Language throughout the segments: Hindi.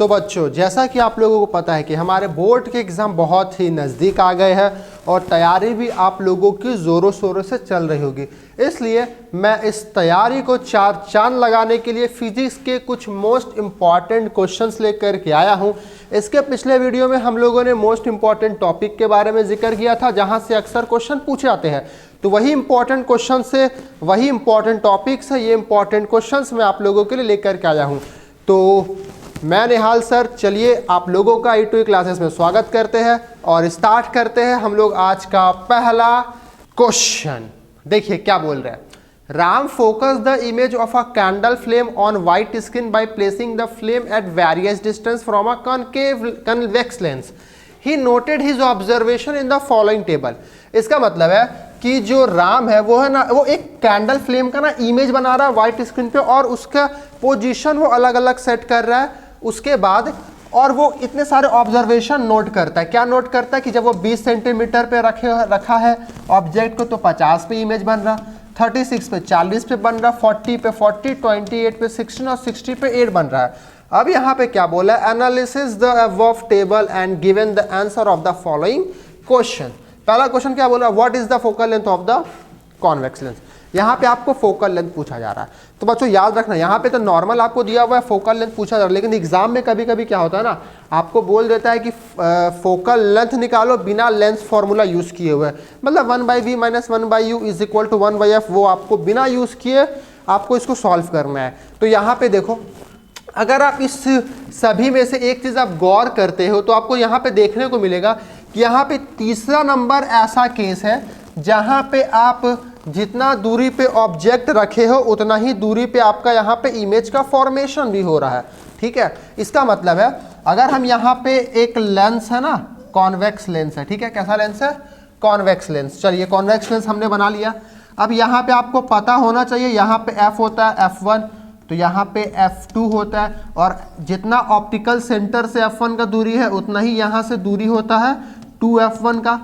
तो बच्चों जैसा कि आप लोगों को पता है कि हमारे बोर्ड के एग्ज़ाम बहुत ही नज़दीक आ गए हैं और तैयारी भी आप लोगों की ज़ोरों शोरों से चल रही होगी, इसलिए मैं इस तैयारी को चार चांद लगाने के लिए फिजिक्स के कुछ मोस्ट इम्पॉर्टेंट क्वेश्चंस लेकर के आया हूं। इसके पिछले वीडियो में हम लोगों ने मोस्ट इम्पॉर्टेंट टॉपिक के बारे में जिक्र किया था जहां से अक्सर क्वेश्चन पूछे जाते हैं, तो वही इंपॉर्टेंट क्वेश्चन से वही इंपॉर्टेंट टॉपिक से ये इंपॉर्टेंट क्वेश्चंस मैं आप लोगों के लिए लेकर के आया हूं। तो मैं निहाल सर, चलिए आप लोगों का ई2ई क्लासेस में स्वागत करते हैं और स्टार्ट करते हैं हम लोग आज का पहला क्वेश्चन। देखिए क्या बोल रहे हैं, Ram focus the image of a candle flame on white screen by placing the flame at various distance from a convex lens. He noted his observation in the following table. इसका मतलब है कि जो राम है वो है ना, वो एक कैंडल फ्लेम का ना इमेज बना रहा है व्हाइट स्क्रीन पे और उसका पोजीशन वो अलग अलग सेट कर रहा है। उसके बाद और वो इतने सारे ऑब्जर्वेशन नोट करता है। क्या नोट करता है कि जब वो 20 सेंटीमीटर पे रखा है ऑब्जेक्ट को तो 50 पे इमेज बन रहा, 36 पे 40 पे बन रहा, 40 पे 40, 28 पे 16 और 60 पे 8 बन रहा है। अब यहाँ पे क्या बोला है, analysis the above table and given the answer of the following question. पहला क्वेश्चन क्या बोला, what is the focal length of the convex lens. यहाँ पे आपको फोकल लेंथ पूछा जा रहा है, तो बच्चों याद रखना यहाँ पे तो नॉर्मल आपको दिया हुआ है, फोकल लेंथ पूछा जा रहा है, लेकिन एग्जाम में कभी कभी क्या होता है ना, आपको बोल देता है कि फोकल लेंथ निकालो बिना लेंस फॉर्मूला यूज किए हुए, मतलब 1/v minus 1/u is equal to 1/f, वो आपको बिना यूज किए आपको इसको सॉल्व करना है। तो यहाँ पे देखो, अगर आप इस सभी में से एक चीज आप गौर करते हो तो आपको यहाँ पे देखने को मिलेगा कि यहाँ पे तीसरा नंबर ऐसा केस है जहाँ पे आप जितना दूरी पे ऑब्जेक्ट रखे हो उतना ही दूरी पे आपका यहाँ पे इमेज का फॉर्मेशन भी हो रहा है। ठीक है, इसका मतलब है अगर हम यहाँ पे एक लेंस है ना, कॉन्वेक्स लेंस है, ठीक है, कैसा लेंस है, कॉन्वेक्स लेंस। चलिए कॉन्वेक्स लेंस हमने बना लिया। अब यहाँ पे आपको पता होना चाहिए, यहाँ पे f होता है f1, तो यहाँ पे f2 होता है, और जितना ऑप्टिकल सेंटर से f1 का दूरी है उतना ही यहाँ से दूरी होता है 2f1 का,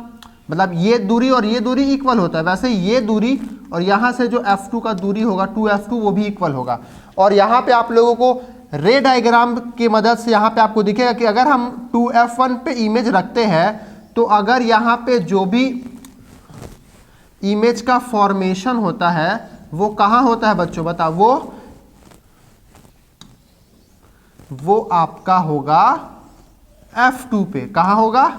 मतलब ये दूरी और ये दूरी इक्वल होता है। वैसे ये दूरी और यहाँ से जो f2 का दूरी होगा 2f2 वो भी इक्वल होगा। और यहाँ पे आप लोगों को रे डायग्राम की मदद से यहाँ पे आपको दिखेगा कि अगर हम 2f1 पे इमेज रखते हैं तो अगर यहाँ पे जो भी इमेज का फॉर्मेशन होता है वो कहाँ होता है बच्चों, बताओ, वो आपका होगा f2 पे। कहाँ होगा,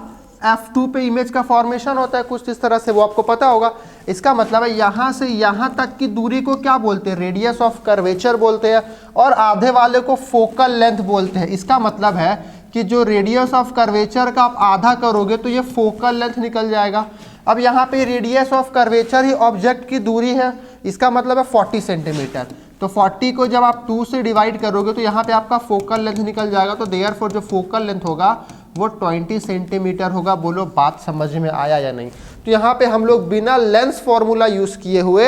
f2 पे इमेज का फॉर्मेशन होता है कुछ इस तरह से, वो आपको पता होगा। इसका मतलब है यहाँ से यहाँ तक की दूरी को क्या बोलते हैं, रेडियस ऑफ कर्वेचर बोलते हैं, और आधे वाले को फोकल लेंथ बोलते हैं। इसका मतलब है कि जो रेडियस ऑफ कर्वेचर का आप आधा करोगे तो ये फोकल लेंथ निकल जाएगा। अब यहाँ पे radius of curvature he object की दूरी है, इसका मतलब है 40 सेंटीमीटर। तो 40 को जब आप 2 से डिवाइड करोगे तो यहाँ पे आपका फोकल लेंथ निकल जाएगा। तो देयरफॉर जो फोकल लेंथ होगा वो 20 सेंटीमीटर होगा। बोलो बात समझ में आया या नहीं। तो यहाँ पे हम लोग बिना लेंस फॉर्मूला यूज किए हुए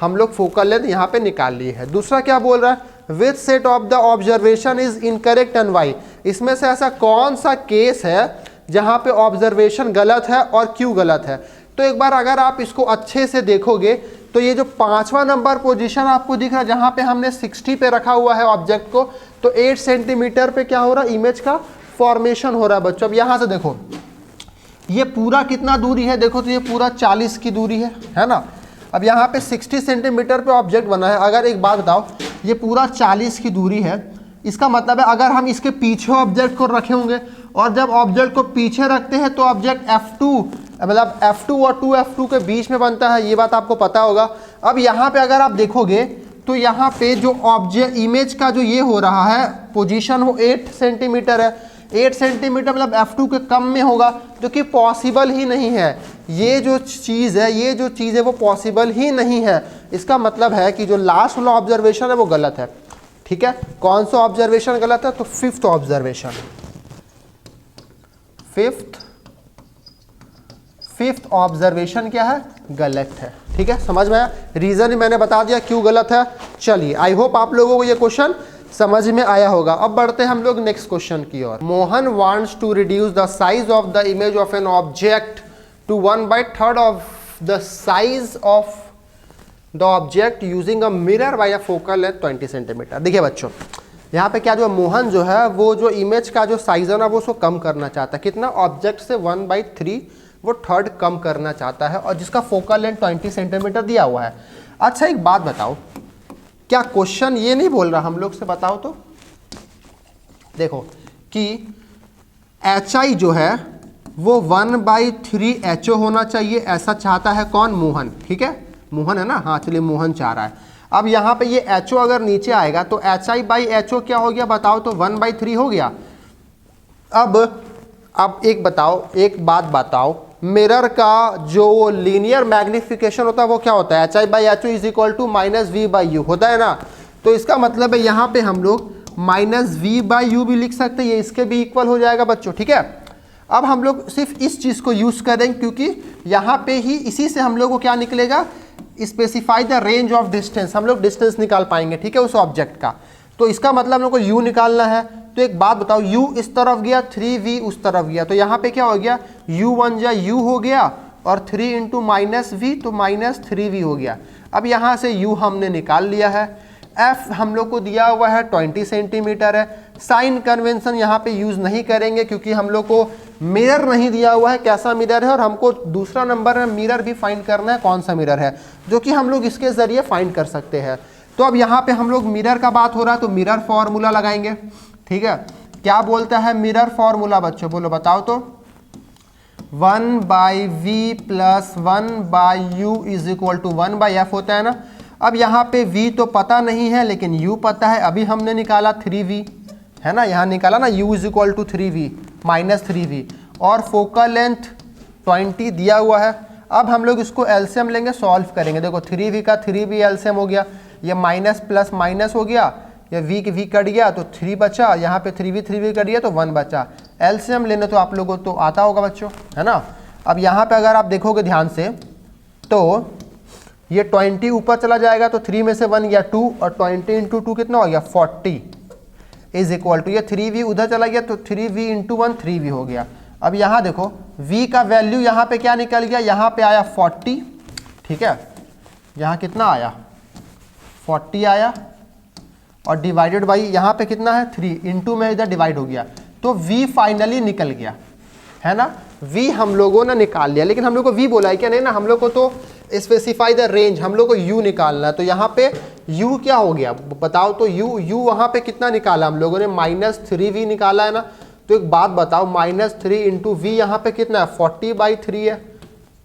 हम लोग फोकल लेंथ यहाँ पे निकाल ली है। दूसरा क्या बोल रहा है, which set of the observation is incorrect and why. इसमें से ऐसा कौन सा केस है जहाँ पे ऑब्जर्वेशन गलत है और क्यों गलत है। तो एक बार अगर आप इसको अच्छे से देखोगे तो ये जो 5वां नंबर पोजीशन आपको दिख रहा है जहाँ पे हमने 60 पे रखा हुआ है ऑब्जेक्ट को, तो 8 सेंटीमीटर पे क्या हो रहा है, इमेज का फॉर्मेशन हो रहा है बच्चों। अब यहाँ से देखो ये पूरा कितना दूरी है, देखो तो ये पूरा 40 की दूरी है ना। अब यहाँ पे 60 सेंटीमीटर पे ऑब्जेक्ट बना है। अगर एक बात बताओ, ये पूरा 40 की दूरी है, इसका मतलब है अगर हम इसके पीछे ऑब्जेक्ट को रखे होंगे और जब ऑब्जेक्ट को पीछे रखते हैं तो ऑब्जेक्ट f2 मतलब f2 और 2f2 के बीच में बनता है, ये बात आपको पता होगा। अब यहाँ पे अगर आप देखोगे तो यहाँ पे जो ऑब्जेक्ट इमेज का जो ये हो रहा है पोजीशन वो 8 सेंटीमीटर है। 8 सेंटीमीटर मतलब f2 के कम में होगा, जो कि पॉसिबल ही नहीं है। ये जो चीज़ है वो पॉसिबल ही नहीं है। इसका मतलब है कि जो लास्ट वाला ऑब्जर्वेशन है वो गलत है। ठीक है, कौन सा ऑब्जर्वेशन गलत है, तो 5th ऑब्जर्वेशन, 5th ऑब्जर्वेशन क्या है, गलत है। ठीक है, समझ में आया, रीजन ही मैंने बता दिया क्यों गलत है। चलिए आई होप आप लोगों को ये क्वेश्चन समझ में आया होगा। अब बढ़ते हैं हम लोग नेक्स्ट क्वेश्चन की ओर। Mohan wants to reduce the size of the image of an object to 1/3 of the size of the object using a mirror by a focal length 20 centimetre. देखिए बच्चों, यहाँ पे क्या जो मोहन जो है वो जो इमेज का जो साइज है ना वो उसको कम करना चाहता है। कितना? ऑब्जेक्ट से 1/3 वो थर्ड कम करना चाहता है, और जिसका फोकल लेंथ 20 सेंटीमीटर दिया हुआ है। अच्छा एक बात बताओ, क्या क्वेश्चन ये नहीं बोल रहा हम लोग से, बताओ तो, देखो कि HI जो है वो 1/3 HO होना चाहिए, ऐसा चाहता है कौन? मोहन। ठीक है, मोहन है ना, हाँ चलिए मोहन चाह रहा है। अब यहाँ पे ये HO अगर नीचे आएगा तो HI/HO क्या हो गया बताओ तो? 1/3 हो गया। अब एक बताओ, एक बात बताओ, मिरर का जो लीनियर मैग्निफिकेशन होता है वो क्या होता है? HI/HO is equal to -V/U होता है ना। तो इसका मतलब है यहाँ पे हम लोग -V/U भी लिख सकते हैं, ये इसके भी इक्वल हो जाएगा बच्चों। ठीक है, अब हम लोग सिर्फ इस चीज़ को यूज़ करेंगे क्योंकि यहाँ पे ही इसी से हम लोग को क्या निकलेगा? Specify the range of distance, हम लोग डिस्टेंस निकाल पाएंगे। ठीक है, उस ऑब्जेक्ट का। तो इसका मतलब हम लोग को U निकालना है। तो एक बात बताओ, U इस तरफ गया, 3V उस तरफ गया, तो यहाँ पे क्या हो गया? U1 जा U हो गया, और 3 इंटू -V तो -3V हो गया। अब यहाँ से U हमने निकाल लिया है। F हम लोग को दिया हुआ है 20 सेंटीमीटर है। साइन कन्वेंशन यहाँ पे यूज़ नहीं करेंगे क्योंकि हम लोग को मिरर नहीं दिया हुआ है, कैसा मिरर है, और हमको दूसरा नंबर में मिरर भी फाइंड करना है, कौन सा मिरर है, जो कि हम लोग इसके ज़रिए फाइंड कर सकते हैं। तो अब यहाँ पे हम लोग मिरर का बात हो रहा है तो मिरर फॉर्मूला लगाएंगे। ठीक है, क्या बोलता है मिरर फॉर्मूला बच्चों? बोलो बताओ तो। 1/V + 1/U is equal to 1/F होता है ना। अब यहाँ पे V तो पता नहीं है लेकिन U पता है, अभी हमने निकाला 3V है ना, यहाँ निकाला ना, U is equal to 3V -3V, और फोकल लेंथ 20 दिया हुआ है। अब हम लोग इसको एलसीएम लेंगे, सॉल्व करेंगे। देखो 3V का 3V एलसीएम हो गया, ये माइनस प्लस माइनस हो गया, ये V कट गया तो 3 बचा, यहाँ पे 3V कट गया तो 1 बचा। एलसीएम लेने तो आप लोगों को तो आता होगा बच्चों, है ना। अब यहाँ पे अगर आप देखोगे ध्यान से तो ये 20 ऊपर चला जाएगा तो 3 में से 1 गया 2, और 20 इंटू 2 कितना हो गया? 40 इज इक्वल टू, ये 3V उधर चला गया तो 3V इंटू 1 3V हो गया। अब यहाँ देखो V का वैल्यू यहाँ पे क्या निकल गया? यहाँ पे आया 40। ठीक है, यहाँ कितना आया? 40 आया, और डिवाइडेड बाई यहाँ पे कितना है? 3 इंटू में इधर डिवाइड हो गया, तो V फाइनली निकल गया, है ना। V हम लोगों ने निकाल लिया, लेकिन हम लोग को V बोला है क्या? नहीं ना, हम लोग को तो स्पेसिफाई द रेंज, हम लोग को U निकालना है। तो यहाँ पे U क्या हो गया बताओ तो? U वहाँ पे कितना निकाला हम लोगों ने? -3V निकाला है ना। तो एक बात बताओ, -3 इंटू V यहाँ पे कितना है? 40/3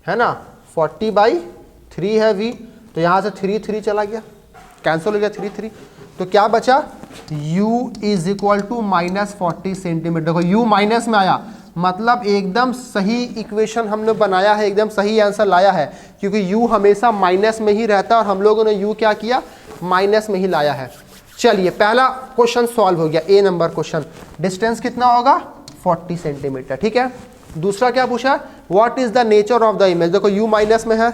है ना, 40/3 है V। तो यहाँ से 3 चला गया, कैंसिल हो गया 3। तो क्या बचा? U is equal to -40 centimetre. देखो U माइनस में आया, मतलब एकदम सही इक्वेशन हमने बनाया है, एकदम सही आंसर लाया है, क्योंकि U हमेशा माइनस में ही रहता है और हम लोगों ने U क्या किया? माइनस में ही लाया है। चलिए पहला क्वेश्चन सॉल्व हो गया, A नंबर क्वेश्चन। डिस्टेंस कितना होगा? 40 सेंटीमीटर। ठीक है, दूसरा क्या पूछा? What is the nature of the image. देखो U माइनस में है,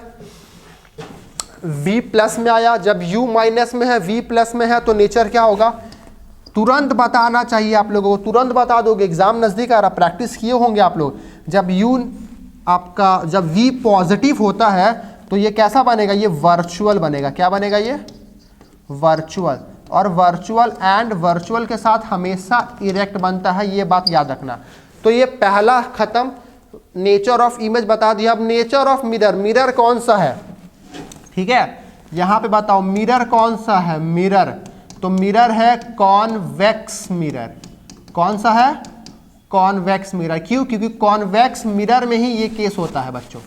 V प्लस में आया। जब U माइनस में है, V प्लस में है, तो नेचर क्या होगा? तुरंत बताना चाहिए आप लोगों को, तुरंत बता दोगे, एग्जाम नजदीक आ रहा, प्रैक्टिस किए होंगे आप लोग। जब जब V पॉजिटिव होता है तो ये कैसा बनेगा? ये वर्चुअल बनेगा। क्या बनेगा? ये वर्चुअल। और वर्चुअल एंड वर्चुअल के साथ हमेशा इरेक्ट बनता है, ये बात याद रखना। तो ये पहला खत्म, नेचर ऑफ इमेज बता दिया। अब नेचर ऑफ मिरर, मिरर कौन सा है? ठीक है, यहां पे बताओ मिरर कौन सा है? मिरर, तो मिरर है कॉन्वेक्स मिरर। कौन सा है? Convex mirror. क्यों? क्योंकि कॉन्वेक्स मिरर में ही ये केस होता है बच्चों,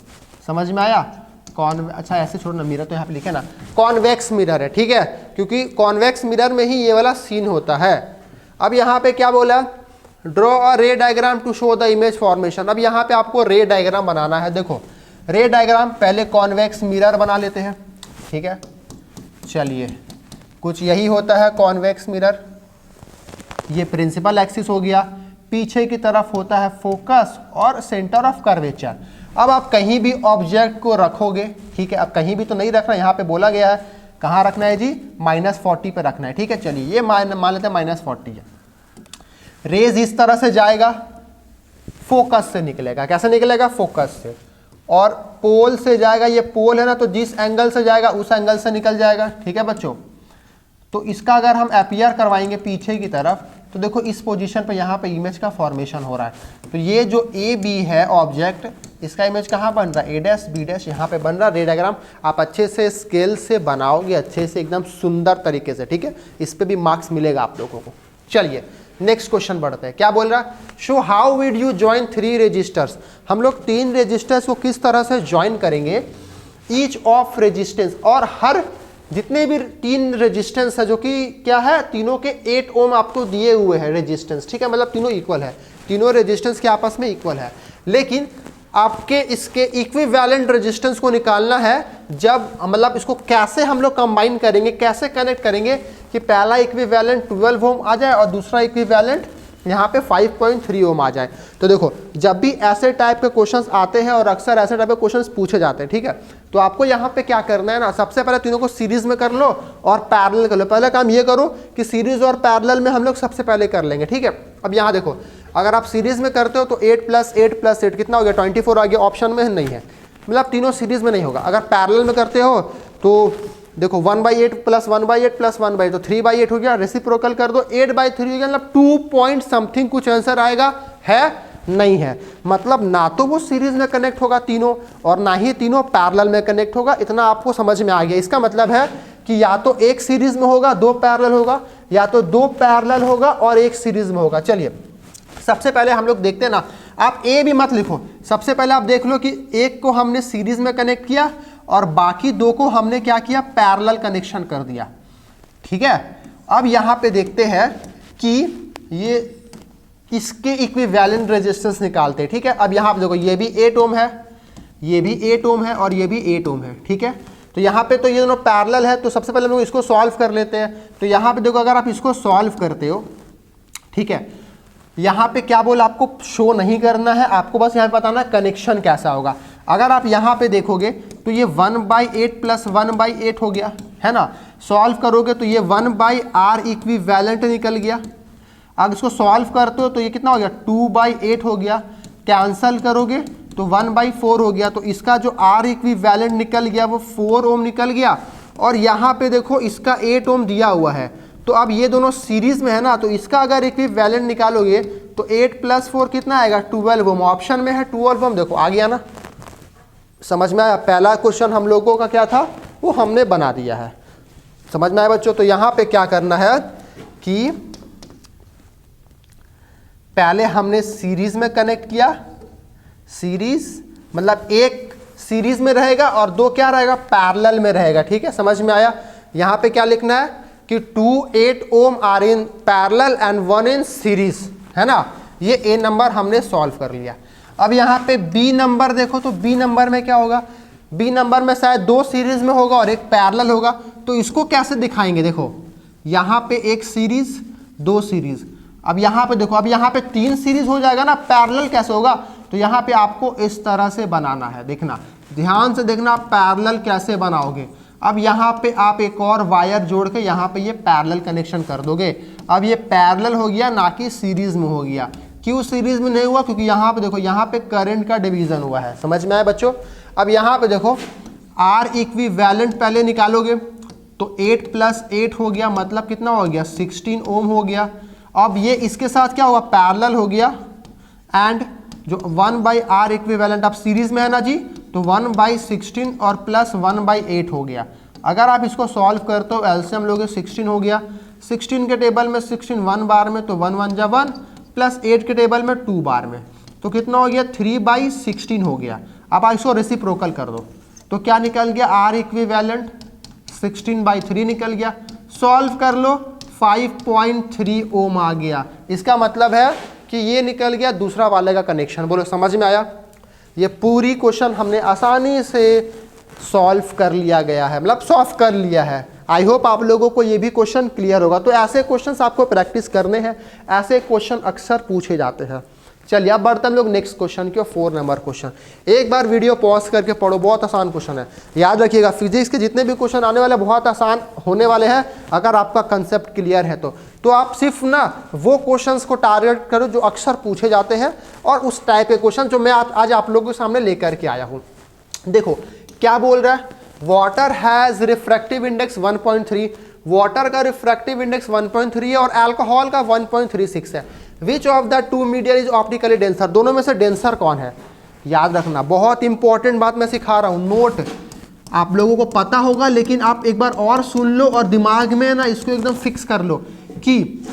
समझ में आया? अच्छा ऐसे छोड़ना, मिरर तो यहाँ पे लिखे ना, कॉन्वेक्स मिरर है। ठीक है, क्योंकि कॉन्वेक्स मिरर में ही ये वाला सीन होता है। अब यहाँ पे क्या बोला? Draw a ray diagram to show the image formation. अब यहाँ पे आपको रे डायग्राम बनाना है। देखो रे डायग्राम, पहले कॉन्वेक्स मिरर बना लेते हैं। ठीक है, चलिए कुछ यही होता है कॉन्वेक्स मिरर। ये प्रिंसिपल एक्सिस हो गया, पीछे की तरफ होता है फोकस और सेंटर ऑफ कर्वेचर। अब आप कहीं भी ऑब्जेक्ट को रखोगे, ठीक है, अब कहीं भी तो नहीं रखना, यहाँ पे बोला गया है कहाँ रखना है जी? -40 पे रखना है। ठीक है, चलिए ये मान लेते हैं -40 है। रेज इस तरह से जाएगा, फोकस से निकलेगा। कैसे निकलेगा? फोकस से। और पोल से जाएगा, ये पोल है ना, तो जिस एंगल से जाएगा उस एंगल से निकल जाएगा। ठीक है बच्चों, तो इसका अगर हम अपीयर करवाएंगे पीछे की तरफ तो देखो इस पोजीशन पे यहाँ पे इमेज का फॉर्मेशन हो रहा है। तो ये जो ए बी है ऑब्जेक्ट, इसका इमेज कहाँ बन रहा है, ए डैश बी डैश यहाँ पे बन रहा है। रे डायग्राम आप अच्छे से स्केल से बनाओगे, अच्छे से एकदम सुंदर तरीके से, ठीक है। इस पे भी मार्क्स मिलेगा आप लोगों को। चलिए नेक्स्ट क्वेश्चन बढ़ते हैं। क्या बोल रहा है, show how would you join 3 resistors. हम लोग 3 रजिस्टर्स को किस तरह से ज्वाइन करेंगे, ईच ऑफ रेजिस्टेंस, और हर जितने भी 3 रेजिस्टेंस है जो कि क्या है, तीनों के 8 ओम आपको दिए हुए हैं रेजिस्टेंस, ठीक है, मतलब तीनों इक्वल है, तीनों रेजिस्टेंस के आपस में इक्वल है। लेकिन आपके इसके इक्विवेलेंट रेजिस्टेंस को निकालना है, जब मतलब इसको कैसे हम लोग कंबाइन करेंगे, कैसे कनेक्ट करेंगे कि पहला इक्विवेलेंट 12 ओम आ जाए और दूसरा इक्विवेलेंट यहाँ पे 5.3 ओम आ जाए। तो देखो जब भी ऐसे टाइप के क्वेश्चंस आते हैं और अक्सर ऐसे टाइप के क्वेश्चंस पूछे जाते हैं, ठीक है, तो आपको यहाँ पे क्या करना है ना, सबसे पहले तीनों को सीरीज में कर लो और पैरेलल कर लो। पहले काम ये करो कि सीरीज और पैरेलल में हम लोग सबसे पहले कर लेंगे, ठीक है। अब यहाँ देखो अगर आप सीरीज में करते हो तो 8 + 8 + 8 कितना हो गया, 24 आ गया, ऑप्शन में नहीं है, मतलब तीनों सीरीज में नहीं होगा। अगर पैरेलल में करते हो तो देखो 1/8 + 1/8 + 1/8 तो 3/8 हो गया, रेसिप्रोकल कर दो 8/3 हो गया, मतलब 2 पॉइंट समथिंग कुछ आंसर आएगा, है नहीं है, मतलब ना तो वो सीरीज में कनेक्ट होगा तीनों और ना ही तीनों पैरेलल में कनेक्ट होगा। इतना आपको समझ में आ गया। इसका मतलब है कि या तो एक सीरीज में होगा 2 पैरेलल होगा, या तो 2 पैरेलल होगा और एक सीरीज में होगा। चलिए सबसे पहले हम लोग देखते हैं ना, आप ए भी मत लिखो, सबसे पहले आप देख लो कि एक को हमने सीरीज में कनेक्ट किया और बाकी 2 को हमने क्या किया, पैरेलल कनेक्शन कर दिया, ठीक है। अब यहाँ पे देखते हैं कि ये इसके इक्विवेलेंट रेजिस्टेंस निकालते हैं, ठीक है। अब यहाँ पे देखो ये भी 8 ओम है, ये भी 8 ओम है और ये भी 8 ओम है, ठीक है। तो यहाँ पे तो ये दोनों पैरेलल है, तो सबसे पहले हम लोग इसको सॉल्व कर लेते हैं। तो यहाँ पे देखो अगर आप इसको सॉल्व करते हो, ठीक है, यहाँ पे क्या बोला, आपको शो नहीं करना है, आपको बस यहाँ पे बताना कनेक्शन कैसा होगा। अगर आप यहाँ पे देखोगे तो ये 1/8 + 1/8 हो गया, है ना। सॉल्व करोगे तो ये 1/r इक्विवेलेंट निकल गया। अगर इसको सॉल्व करते हो तो ये कितना हो गया, 2/8 हो गया। कैंसल करोगे तो 1/4 हो गया। तो इसका जो r इक्विवेलेंट निकल गया वो 4 ओम निकल गया। और यहाँ पे देखो इसका 8 ओम दिया हुआ है, तो अब ये दोनों सीरीज में है ना, तो इसका अगर इक्विवेलेंट निकालोगे तो 8 + 4 कितना आएगा, 12 ओम। ऑप्शन में है 12 ओम, देखो आ गया ना, समझ में आया। पहला क्वेश्चन हम लोगों का क्या था, वो हमने बना दिया है, समझ में आया बच्चों। तो यहाँ पे क्या करना है कि पहले हमने सीरीज में कनेक्ट किया, सीरीज मतलब एक सीरीज में रहेगा और 2 क्या रहेगा, पैरेलल में रहेगा, ठीक है, समझ में आया। यहाँ पे क्या लिखना है कि 2 8 ohm are in parallel and 1 in series, है ना। ये ए नंबर हमने सॉल्व कर लिया। अब यहाँ पे बी नंबर देखो, तो बी नंबर में क्या होगा, बी नंबर में शायद 2 सीरीज में होगा और एक पैरेलल होगा। तो इसको कैसे दिखाएंगे, देखो यहाँ पे एक सीरीज 2 सीरीज, अब यहाँ पे देखो, अब यहाँ पे 3 सीरीज हो जाएगा ना, पैरेलल कैसे होगा, तो यहाँ पे आपको इस तरह से बनाना है, देखना ध्यान से देखना आप पैरेलल कैसे बनाओगे। अब यहाँ पे आप एक और वायर जोड़ के यहाँ पे ये पैरेलल कनेक्शन कर दोगे। अब ये पैरेलल हो गया, ना कि सीरीज में हो गया। क्यों सीरीज में नहीं हुआ, क्योंकि यहाँ पे देखो यहाँ पे करंट का डिवीजन हुआ है, समझ में आया बच्चों। अब यहाँ पे देखो आर इक्विवेलेंट पहले निकालोगे तो 8 + 8 हो गया, मतलब कितना हो गया, 16 ओम हो गया। अब ये इसके साथ क्या हुआ, पैरेलल हो गया, एंड जो 1/r इक्विवेलेंट, अब सीरीज में है ना जी, तो 1/16 और प्लस 1/8 हो गया। अगर आप इसको सॉल्व करते हो एलसीएम लोगे 16 हो गया, 16 के टेबल में 16 1 बार में तो 1 1 जा 1 प्लस 8 के टेबल में 2 बार में तो कितना हो गया, 3/16 हो गया। अब आप इसको रेसिप्रोकल कर दो तो क्या निकल गया, आर इक्विवेलेंट 16/3 निकल गया। सॉल्व कर लो 5.3 ओम आ गया। इसका मतलब है कि ये निकल गया दूसरा वाले का कनेक्शन। बोलो समझ में आया। ये पूरी क्वेश्चन हमने आसानी से सॉल्व कर लिया गया है, मतलब सॉल्व कर लिया है। आई होप आप लोगों को ये भी क्वेश्चन क्लियर होगा। तो ऐसे क्वेश्चंस आपको प्रैक्टिस करने हैं, ऐसे क्वेश्चन अक्सर पूछे जाते हैं। चलिए अब बढ़ते हम लोग नेक्स्ट क्वेश्चन की, 4 नंबर क्वेश्चन। एक बार वीडियो पॉज करके पढ़ो, बहुत आसान क्वेश्चन है। याद रखिएगा फिजिक्स के जितने भी क्वेश्चन आने वाले बहुत आसान होने वाले हैं अगर आपका कंसेप्ट क्लियर है तो आप सिर्फ ना वो क्वेश्चंस को टारगेट करो जो अक्सर पूछे जाते हैं और उस टाइप के क्वेश्चन जो मैं आज आप लोगों के सामने लेकर के आया हूँ। देखो क्या बोल रहा है, water has refractive index 1.3 water का रिफ्रैक्टिव इंडेक्स 1.3 है और अल्कोहल का 1.36 है। Which of the two media is optically denser, दोनों में से डेंसर कौन है? याद रखना, बहुत इंपॉर्टेंट बात मैं सिखा रहा हूँ, नोट आप लोगों को पता होगा लेकिन आप एक बार और सुन लो और दिमाग में ना इसको एकदम फिक्स कर लो कि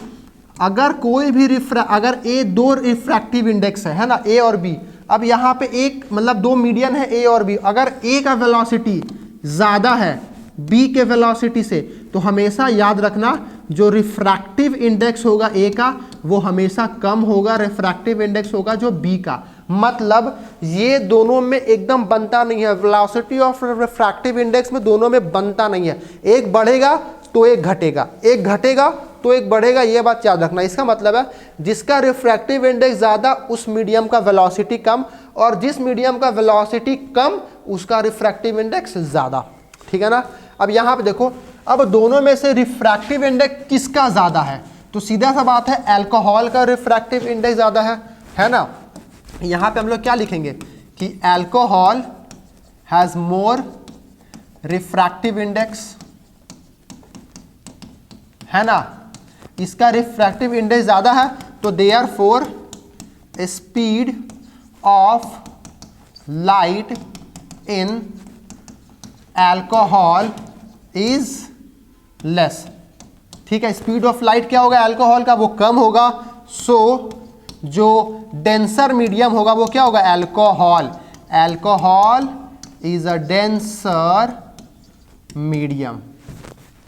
अगर कोई भी अगर ए दो रिफ्रैक्टिव इंडेक्स है ना, ए और बी, अब यहाँ पे एक मतलब दो मीडियन है ए और बी, अगर ए का वेलोसिटी ज़्यादा है बी के वेलोसिटी से तो हमेशा याद रखना जो रिफ्रैक्टिव इंडेक्स होगा ए का वो हमेशा कम होगा रिफ्रैक्टिव इंडेक्स होगा जो बी का। मतलब ये दोनों में एकदम बनता नहीं है, वेलोसिटी ऑफ रिफ्रैक्टिव इंडेक्स में दोनों में बनता नहीं है, एक बढ़ेगा तो एक घटेगा, एक घटेगा तो एक बढ़ेगा, ये बात याद रखना। इसका मतलब है जिसका रिफ्रैक्टिव इंडेक्स ज़्यादा उस मीडियम का वेलोसिटी कम, और जिस मीडियम का वेलोसिटी कम उसका रिफ्रैक्टिव इंडेक्स ज़्यादा, ठीक है ना। अब यहाँ पे देखो, अब दोनों में से रिफ्रैक्टिव इंडेक्स किसका ज़्यादा है? तो सीधा सा बात है अल्कोहल का रिफ्रैक्टिव इंडेक्स ज़्यादा है ना। यहाँ पे हम लोग क्या लिखेंगे कि alcohol has more refractive index, है ना, इसका रिफ्रैक्टिव इंडेक्स ज़्यादा है तो therefore speed of light in alcohol is less. ठीक है, स्पीड ऑफ लाइट क्या होगा अल्कोहल का, वो कम होगा। सो जो डेंसर मीडियम होगा वो क्या होगा alcohol. Alcohol is a denser medium.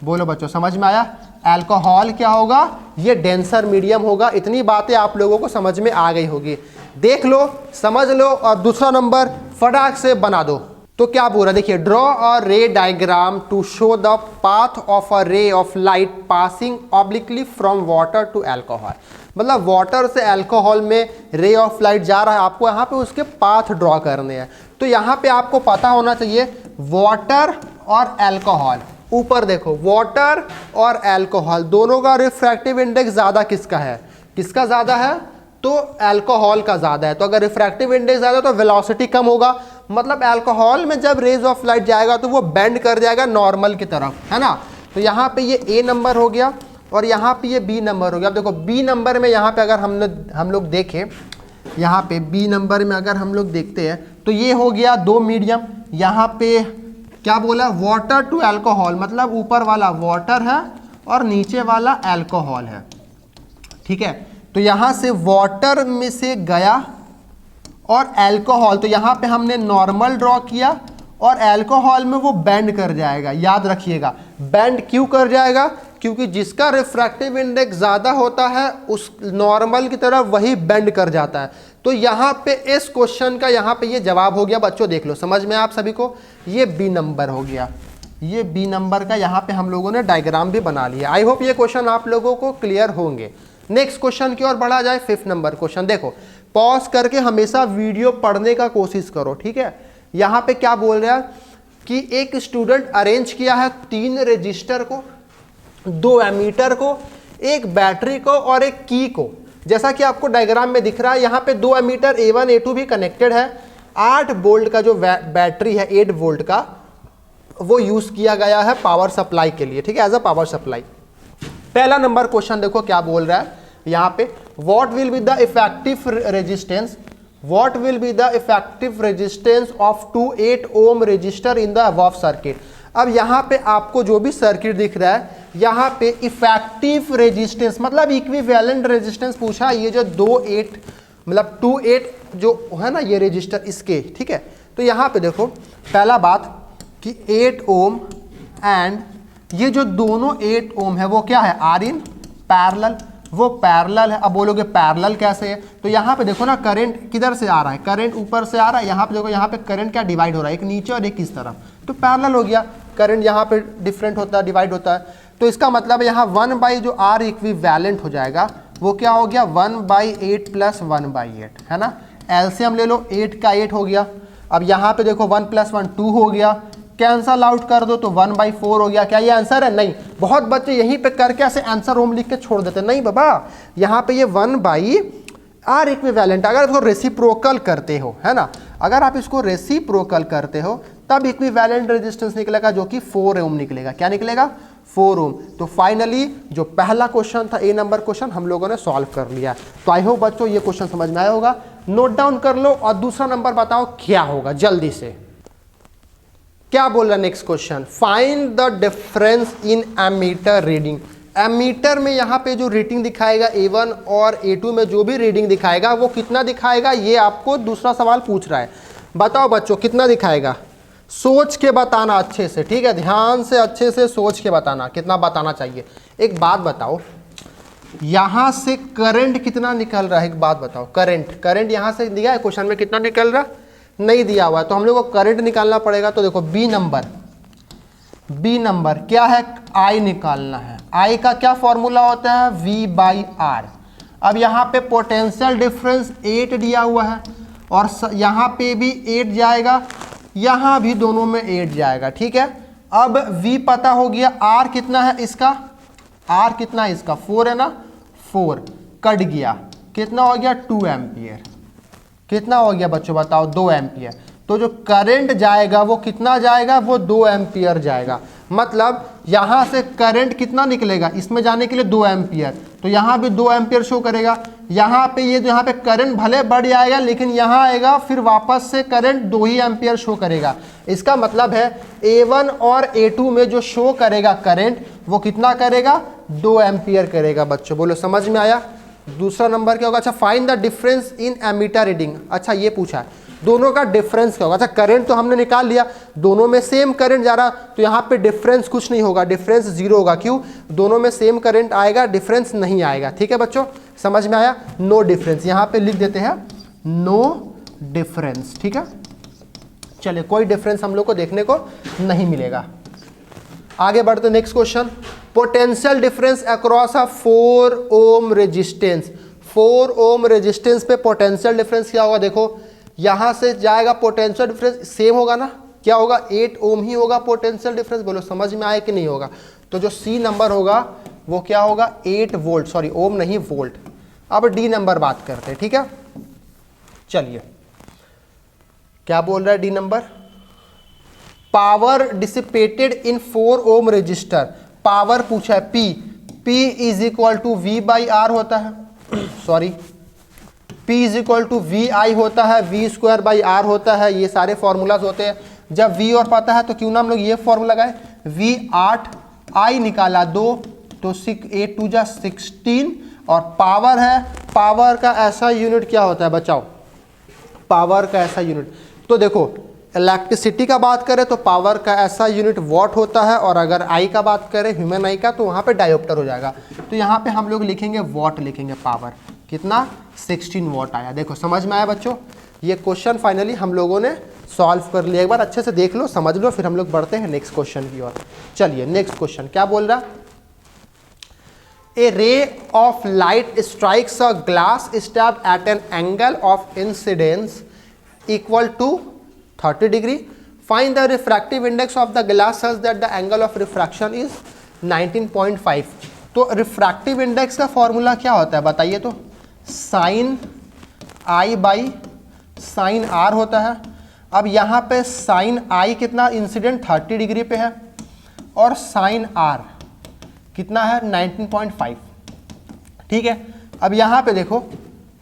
बोलो बच्चों, समझ में आया? अल्कोहल क्या होगा, ये डेंसर मीडियम होगा। इतनी बातें आप लोगों को समझ में आ गई होगी। देख लो, समझ लो और दूसरा नंबर फटाक से बना दो। तो क्या बोला, देखिए, draw a ray diagram to show the path of a ray of light passing obliquely from water to alcohol. मतलब वाटर से अल्कोहल में रे ऑफ लाइट जा रहा है, आपको यहाँ पे उसके पाथ ड्रॉ करने हैं। तो यहाँ पे आपको पता होना चाहिए वाटर और अल्कोहल। ऊपर देखो, वाटर और अल्कोहल दोनों का रिफ्रैक्टिव इंडेक्स ज़्यादा किसका है? किसका ज़्यादा है? तो अल्कोहल का ज़्यादा है। तो अगर रिफ्रैक्टिव इंडेक्स ज़्यादा तो वेलोसिटी कम होगा, मतलब अल्कोहल में जब रेज ऑफ लाइट जाएगा तो वो बेंड कर जाएगा नॉर्मल की तरफ, है ना। तो यहाँ पे ये ए नंबर हो गया और यहाँ पे ये बी नंबर हो गया। अब देखो बी नंबर में यहाँ पे अगर हम लोग देखें, यहाँ पे बी नंबर में अगर हम लोग देखते हैं तो ये हो गया दो मीडियम। यहाँ पे क्या बोला, वाटर टू अल्कोहल, मतलब ऊपर वाला वाटर है और नीचे वाला अल्कोहल है। ठीक है, तो यहाँ से वाटर में से गया और अल्कोहल, तो यहाँ पे हमने नॉर्मल ड्रॉ किया और अल्कोहल में वो बेंड कर जाएगा। याद रखिएगा, बेंड क्यों कर जाएगा? क्योंकि जिसका रिफ्रैक्टिव इंडेक्स ज़्यादा होता है उस नॉर्मल की तरफ वही बेंड कर जाता है। तो यहाँ पे इस क्वेश्चन का यहाँ पे ये जवाब हो गया। बच्चों देख लो, समझ में आप सभी को, ये बी नंबर हो गया। ये बी नंबर का यहाँ पे हम लोगों ने डायग्राम भी बना लिया। आई होप ये क्वेश्चन आप लोगों को क्लियर होंगे। नेक्स्ट क्वेश्चन की ओर बढ़ा जाए, 5th नंबर क्वेश्चन। देखो, पॉज करके हमेशा वीडियो पढ़ने का कोशिश करो, ठीक है। यहाँ पे क्या बोल रहा है कि एक स्टूडेंट अरेंज किया है 3 रजिस्टर को, 2 एमीटर को, एक बैटरी को और एक की को। जैसा कि आपको डायग्राम में दिख रहा है, यहाँ पे 2 एमीटर A1 A2 भी कनेक्टेड है। 8 वोल्ट का जो बैटरी है 8 वोल्ट का, वो यूज किया गया है पावर सप्लाई के लिए, ठीक है, एज अ पावर सप्लाई। पहला नंबर क्वेश्चन देखो क्या बोल रहा है यहाँ पे, what will be the effective resistance, what will be the effective resistance of 2 8 ohm resistor in the above circuit. अब यहाँ पे आपको जो भी सर्किट दिख रहा है, यहाँ पे इफेक्टिव रेजिस्टेंस मतलब इक्विवेलेंट रेजिस्टेंस पूछा। ये जो 2 8 मतलब 2 8 जो है ना ये रजिस्टर इसके, ठीक है। तो यहाँ पे देखो पहला बात कि 8 ओम एंड ये जो दोनों 8 ओम है वो क्या है, आर इन पैरेलल, वो पैरेलल है। अब बोलोगे पैरेलल कैसे है, तो यहाँ पे देखो ना करंट किधर से आ रहा है, करंट ऊपर से आ रहा है। यहाँ पे देखो, यहाँ पे करंट क्या डिवाइड हो रहा है, एक नीचे और एक इस तरफ, तो पैरेलल हो गया। करंट यहाँ पे डिफरेंट होता है, डिवाइड होता है। तो इसका मतलब है यहाँ 1 जो आर इक्विवेलेंट हो जाएगा वो क्या हो गया, 1/8 + 1/8, है ना। एलसीएम ले लो, 8 का 8 हो गया। अब यहाँ पे देखो 1 + 1 2 हो गया, कैंसल आउट कर दो तो 1/4 हो गया। क्या ये आंसर है? नहीं। बहुत बच्चे यहीं पे करके ऐसे आंसर ओम लिख के छोड़ देते, नहीं बाबा, यहाँ पे ये 1/r इक्विवेलेंट। अगर इसको रेसिप्रोकल करते हो, है ना, अगर आप इसको रेसिप्रोकल करते हो तब इक्विवेलेंट रेजिस्टेंस निकलेगा जो कि 4 ओम निकलेगा। क्या निकलेगा? 4 ओम। तो फाइनली जो पहला क्वेश्चन था ए नंबर क्वेश्चन हम लोगों ने सॉल्व कर लिया। तो आई होप बच्चों ये क्वेश्चन समझ में आया होगा, नोट डाउन कर लो और दूसरा नंबर बताओ क्या होगा जल्दी से। क्या बोल रहा है next question, find the difference in ammeter reading. Ammeter में यहाँ पे जो रीडिंग दिखाएगा A1 और A2 में जो भी रीडिंग दिखाएगा वो कितना दिखाएगा, ये आपको दूसरा सवाल पूछ रहा है। बताओ बच्चों कितना दिखाएगा, सोच के बताना अच्छे से, ठीक है, ध्यान से अच्छे से सोच के बताना कितना बताना चाहिए। एक बात बताओ, यहाँ से करंट कितना निकल रहा है, एक बात बताओ, करंट यहाँ से दिया है क्वेश्चन में कितना निकल रहा, नहीं दिया हुआ है, तो हम लोग को करंट निकालना पड़ेगा। तो देखो बी नंबर क्या है, आई निकालना है। आई का क्या फॉर्मूला होता है, V/R। अब यहाँ पे पोटेंशियल डिफरेंस 8 दिया हुआ है और यहाँ पे भी 8 जाएगा, यहाँ भी दोनों में 8 जाएगा, ठीक है। अब V पता हो गया, R कितना है इसका, R कितना है इसका 4 है ना, 4 कट गया, कितना हो गया 2 एम्पियर, कितना हो गया बच्चों बताओ 2 एम्पियर। तो जो करंट जाएगा वो कितना जाएगा, वो 2 एम्पियर जाएगा। मतलब यहाँ से करंट कितना निकलेगा, इसमें जाने के लिए 2 एम्पियर, तो यहाँ भी 2 एम्पियर शो करेगा। यहाँ पे ये यहाँ पे करंट भले बढ़ जाएगा लेकिन यहाँ आएगा फिर वापस से करंट 2 ही एम्पियर शो करेगा। इसका मतलब है A1 और A2 में जो शो करेगा करंट वो कितना करेगा, 2 एम्पियर करेगा। बच्चों बोलो समझ में आया। दूसरा नंबर क्या होगा, अच्छा find the difference in ammeter reading. अच्छा ये पूछा है दोनों का डिफरेंस क्या होगा। अच्छा करंट तो हमने निकाल लिया, दोनों में सेम करंट जा रहा, तो यहाँ पे डिफरेंस कुछ नहीं होगा, डिफरेंस 0 होगा। क्यों, दोनों में सेम करंट आएगा, डिफरेंस नहीं आएगा। ठीक है बच्चों, समझ में आया। नो डिफरेंस यहाँ पे लिख देते हैं, नो डिफरेंस। ठीक है, चलिए कोई डिफरेंस हम लोग को देखने को नहीं मिलेगा। आगे बढ़ते next question, potential difference across a 4 ohm resistance. 4 ohm resistance पे पोटेंशियल डिफरेंस क्या होगा, देखो यहां से जाएगा पोटेंशियल डिफरेंस सेम होगा ना, क्या होगा 8 ओम ही होगा पोटेंशियल डिफरेंस। बोलो समझ में आए कि नहीं होगा। तो जो सी नंबर होगा वो क्या होगा 8 वोल्ट, सॉरी ओम नहीं वोल्ट। अब डी नंबर बात करते हैं, ठीक है। चलिए क्या बोल रहा है D number, power dissipated in 4 ohm resistor. Power पूछा है P is equal to V/R होता है, sorry P is equal to VI होता है, V²/R होता है, ये सारे फॉर्मूलाज होते हैं। जब V और पता है तो क्यों ना हम लोग ये फॉर्मूला लगाए, V 8, I निकाला 2, तो 8 2 जा 16, और पावर है, पावर का ऐसा यूनिट क्या होता है बचाओ, पावर का ऐसा यूनिट, तो देखो इलेक्ट्रिसिटी का बात करें तो पावर का ऐसा यूनिट वॉट होता है, और अगर आई का बात करें ह्यूमन आई का तो वहाँ पे डायोप्टर हो जाएगा। तो यहाँ पे हम लोग लिखेंगे वॉट, लिखेंगे पावर कितना 16 वॉट आया। देखो समझ में आया बच्चों, ये क्वेश्चन फाइनली हम लोगों ने सॉल्व कर लिया। एक बार अच्छे से देख लो, समझ लो, फिर हम लोग बढ़ते हैं नेक्स्ट क्वेश्चन की ओर। चलिए नेक्स्ट क्वेश्चन क्या बोल रहा, a ray of light strikes a glass slab at an angle of incidence equal to 30 degree. Find the refractive index of the glass such that the angle of refraction is 19.5। तो रिफ्रैक्टिव इंडेक्स का फॉर्मूला क्या होता है बताइए, तो sine I by sine R होता है। अब यहाँ पे साइन आई कितना, इंसिडेंट 30 डिग्री पे है, और साइन आर कितना है 19.5। ठीक है, अब यहाँ पे देखो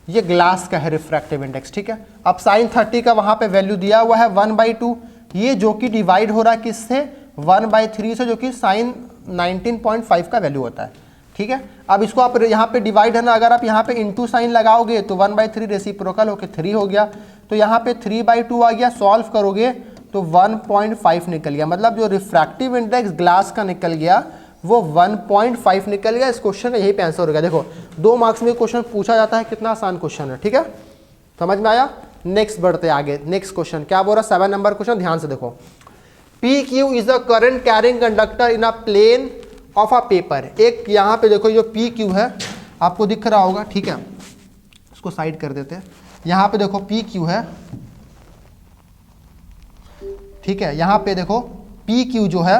ये ग्लास का है रिफ्रैक्टिव इंडेक्स, ठीक है। अब साइन 30 का वहाँ पे वैल्यू दिया हुआ है 1/2, ये जो कि डिवाइड हो रहा है किससे 1/3 से, जो कि साइन 19.5 का वैल्यू होता है। ठीक है, अब इसको आप यहाँ पे डिवाइड है ना, अगर आप यहाँ पे इंटू साइन लगाओगे तो 1/3 रेसिप्रोकल होके 3 हो गया, तो यहाँ पे 3/2 आ गया। सॉल्व करोगे तो 1.5 निकल गया, मतलब जो रिफ्रैक्टिव इंडेक्स ग्लास का निकल गया वो 1.5 निकल गया। इस क्वेश्चन का यही पे आंसर होगा। देखो 2 मार्क्स में क्वेश्चन पूछा जाता है, कितना आसान क्वेश्चन है। ठीक है, समझ में आया। नेक्स्ट बढ़ते आगे, नेक्स्ट क्वेश्चन क्या बोल रहा है, 7 नंबर क्वेश्चन, ध्यान से देखो। PQ is a current carrying conductor in a plane of a paper. एक यहाँ पे देखो जो PQ है आपको दिख रहा होगा, ठीक है, इसको साइड कर देते हैं। यहाँ पे देखो PQ है, ठीक है, यहाँ पे देखो PQ जो है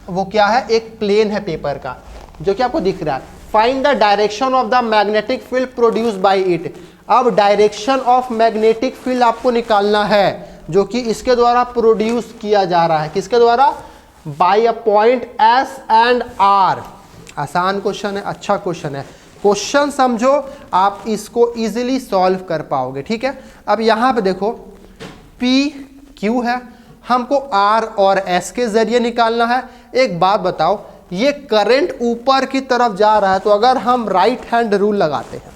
वो क्या है, एक प्लेन है पेपर का जो कि आपको दिख रहा है। Find the direction of the magnetic field produce by it. अब डायरेक्शन ऑफ मैग्नेटिक फील्ड आपको निकालना है जो कि इसके द्वारा प्रोड्यूस किया जा रहा है। किसके द्वारा, by a point S and R. आसान क्वेश्चन है, अच्छा क्वेश्चन है। क्वेश्चन समझो, आप इसको इजीली सॉल्व कर पाओगे। ठीक है, अब यहां पे देखो पी क्यू है, हमको आर और एस के जरिए निकालना है। एक बात बताओ, ये करंट ऊपर की तरफ जा रहा है, तो अगर हम राइट हैंड रूल लगाते हैं,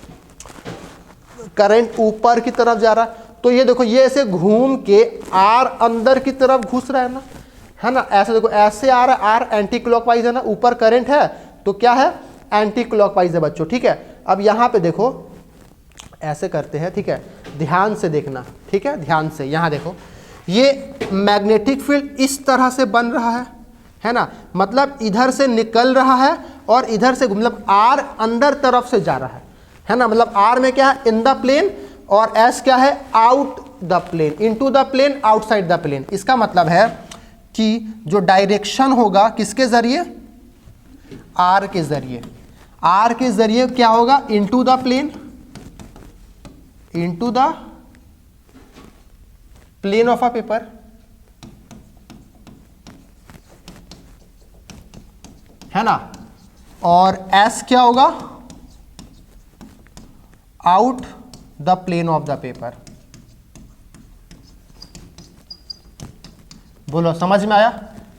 करंट ऊपर की तरफ जा रहा है, तो ये देखो ये ऐसे घूम के आर अंदर की तरफ घुस रहा है ना, ऐसे देखो ऐसे आ रहा है, आर एंटी क्लॉकवाइज है ना, ऊपर करंट है तो क्या है, एंटी क्लॉकवाइज है बच्चों। ठीक है, अब यहां पे देखो ऐसे करते हैं। ठीक है, ध्यान से देखना। ठीक है, ध्यान से, यहां देखो ये मैग्नेटिक फील्ड इस तरह से बन रहा है ना, मतलब इधर से निकल रहा है और इधर से, मतलब आर अंदर तरफ से जा रहा है ना, मतलब आर में क्या है, इन द प्लेन, और एस क्या है, out the plane, into the plane, outside the plane. इसका मतलब है कि जो डायरेक्शन होगा किसके जरिए, आर के जरिए, आर के जरिए क्या होगा, into the plane, into the plane of a paper, है ना, और एस क्या होगा, out the plane of the paper. बोलो समझ में आया?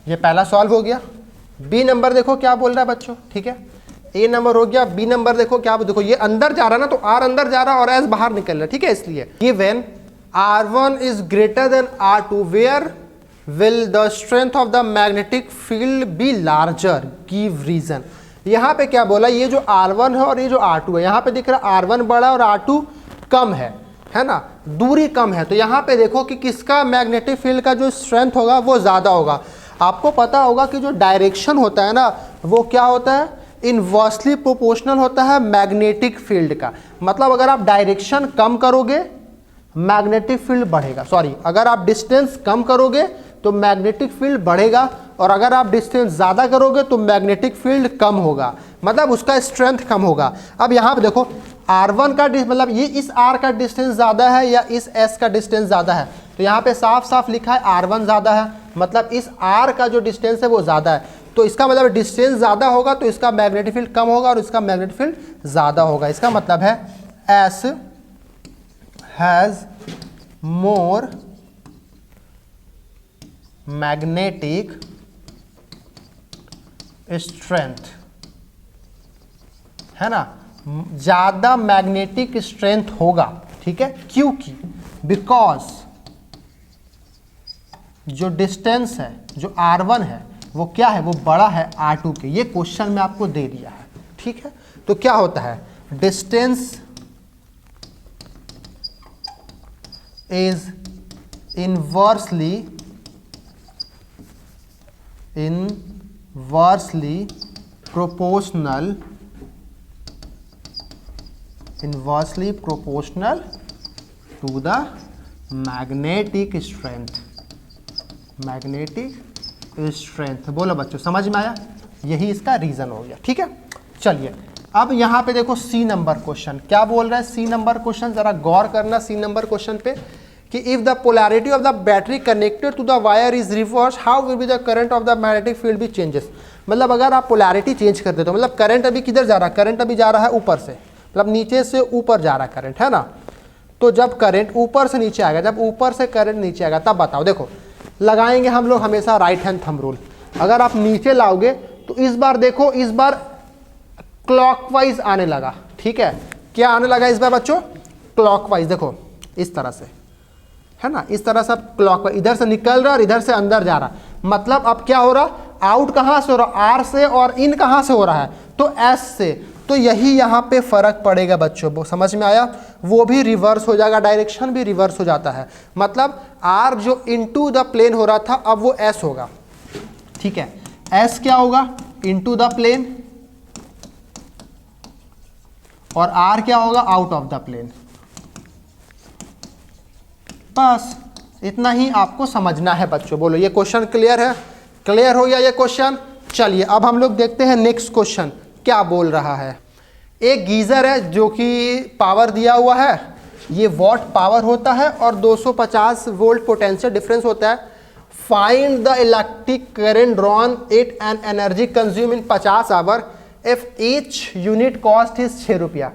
ये पहला सॉल्व हो गया। बी नंबर देखो क्या बोल रहा है बच्चों। ठीक है, ए नंबर हो गया, बी नंबर देखो क्या, देखो ये अंदर जा रहा है ना, तो आर अंदर जा रहा है और एस बाहर निकल रहा है। ठीक है, इसलिए given R1 is greater than R2 where will the strength of the magnetic field be larger, give reason। यहाँ पे क्या बोला, ये जो R1 है और ये जो R2 है, यहाँ पे दिख रहा है R1 बड़ा और R2 कम है ना, दूरी कम है, तो यहाँ पे देखो कि किसका मैग्नेटिक फील्ड का जो स्ट्रेंथ होगा वो ज़्यादा होगा। आपको पता होगा कि जो डायरेक्शन होता है ना, वो क्या होता है, इनवर्सली प्रोपोर्शनल होता है मैग्नेटिक फील्ड का। मतलब अगर आप डायरेक्शन कम करोगे मैग्नेटिक फील्ड बढ़ेगा, सॉरी, अगर आप डिस्टेंस कम करोगे तो मैग्नेटिक फील्ड बढ़ेगा, और अगर आप डिस्टेंस ज़्यादा करोगे तो मैग्नेटिक फील्ड कम होगा, मतलब उसका स्ट्रेंथ कम होगा। अब यहाँ पे देखो R1 का मतलब ये इस R का डिस्टेंस ज़्यादा है या इस S का डिस्टेंस ज़्यादा है, तो यहाँ पे साफ साफ लिखा है R1 ज़्यादा है, मतलब इस R का जो डिस्टेंस है वो ज़्यादा है, तो इसका मतलब डिस्टेंस ज़्यादा होगा तो इसका मैग्नेटिक फील्ड कम होगा और इसका मैग्नेटिक फील्ड ज़्यादा होगा। इसका मतलब है S has more magnetic strength, है ना, ज्यादा मैग्नेटिक स्ट्रेंथ होगा। ठीक है, क्योंकि बिकॉज जो डिस्टेंस है, जो R1 है वो क्या है, वो बड़ा है R2 के। ये क्वेश्चन में आपको दे दिया है। ठीक है, तो क्या होता है, distance is inversely proportional to the magnetic strength। बोलो बच्चों समझ में आया? यही इसका रीजन हो गया। ठीक है, चलिए अब यहाँ पे देखो सी नंबर क्वेश्चन क्या बोल रहा है। सी नंबर क्वेश्चन जरा गौर करना सी नंबर क्वेश्चन पे कि if the polarity of the battery connected to the wire is reverse how will be the current of the magnetic field be changes. मतलब अगर आप पोलैरिटी चेंज कर देते हो, मतलब करंट अभी किधर जा रहा है, करंट अभी जा रहा है ऊपर से, मतलब नीचे से ऊपर जा रहा है करंट, है ना। तो जब करंट ऊपर से नीचे आएगा, जब ऊपर से करंट नीचे आएगा तब बताओ। देखो लगाएंगे हम लोग हमेशा राइट हैंड थंब रूल। अगर आप नीचे लाओगे तो इस बार देखो, इस बार क्लॉकवाइज आने लगा। ठीक है, क्या आने लगा इस बार बच्चों, क्लॉकवाइज। देखो इस तरह से, है ना, इस तरह से क्लॉकवाइज, इधर से निकल रहा और इधर से अंदर जा रहा। मतलब अब क्या हो रहा, आउट कहां से हो रहा, आर से, और इन कहां से हो रहा है, तो एस से। तो यही यहाँ पे फर्क पड़ेगा बच्चों, वो समझ में आया। वो भी रिवर्स हो जाएगा, डायरेक्शन भी रिवर्स हो जाता है। मतलब आर जो इनटू द प्लेन हो रहा था अब वो एस होगा। ठीक है, एस क्या होगा, इनटू द प्लेन, और आर क्या होगा, आउट ऑफ द प्लेन। बस इतना ही आपको समझना है बच्चों। बोलो ये क्वेश्चन क्लियर है? क्लियर हो गया ये क्वेश्चन? चलिए अब हम लोग देखते हैं नेक्स्ट क्वेश्चन क्या बोल रहा है। एक गीजर है जो कि पावर दिया हुआ है, ये वॉट पावर होता है और 250 वोल्ट पोटेंशियल डिफरेंस होता है। Find the electric current drawn it and energy consume in 50 hour if each unit cost is 6 रुपया।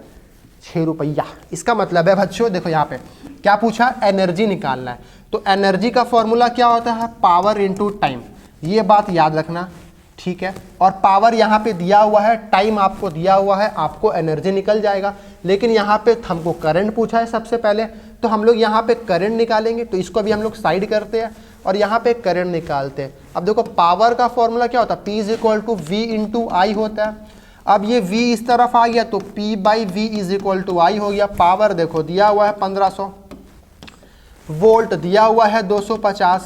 6 रुपया इसका मतलब है बच्चों, देखो यहाँ पे क्या पूछा, एनर्जी निकालना है। तो एनर्जी का फॉर्मूला क्या होता है, पावर इनटू टाइम, ये बात याद रखना, ठीक है। और पावर यहाँ पे दिया हुआ है, टाइम आपको दिया हुआ है, आपको एनर्जी निकल जाएगा। लेकिन यहाँ पे हमको करंट पूछा है सबसे पहले, तो हम लोग यहाँ पे करंट निकालेंगे। तो इसको भी हम लोग साइड करते हैं और यहाँ पे करंट निकालते हैं। अब देखो पावर का फॉर्मूला क्या होता है, P = V × I होता है। अब ये V इस तरफ आ गया तो P/V = I हो गया। पावर देखो दिया हुआ है 1500, वोल्ट दिया हुआ है 250।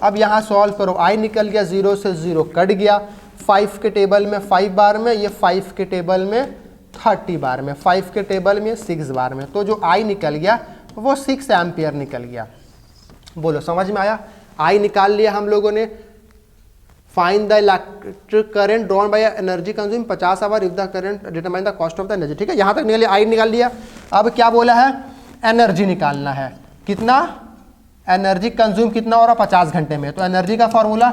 अब यहाँ सॉल्व करो, I निकल गया, 0 से 0 कट गया, 5 के टेबल में 5 बार में, ये 5 के टेबल में 30 बार में, 5 के टेबल में 6 बार में। तो जो I निकल गया वो 6 एम्पियर निकल गया। बोलो समझ में आया। I निकाल लिया हम लोगों ने। Find the electric current drawn by energy consume 50 hour if the current determine the cost of the energy. ठीक है, यहाँ तक निकल I निकाल लिया। अब क्या बोला है, एनर्जी निकालना है। कितना एनर्जी कंज्यूम कितना हो रहा, 50 घंटे में। तो एनर्जी का फॉर्मूला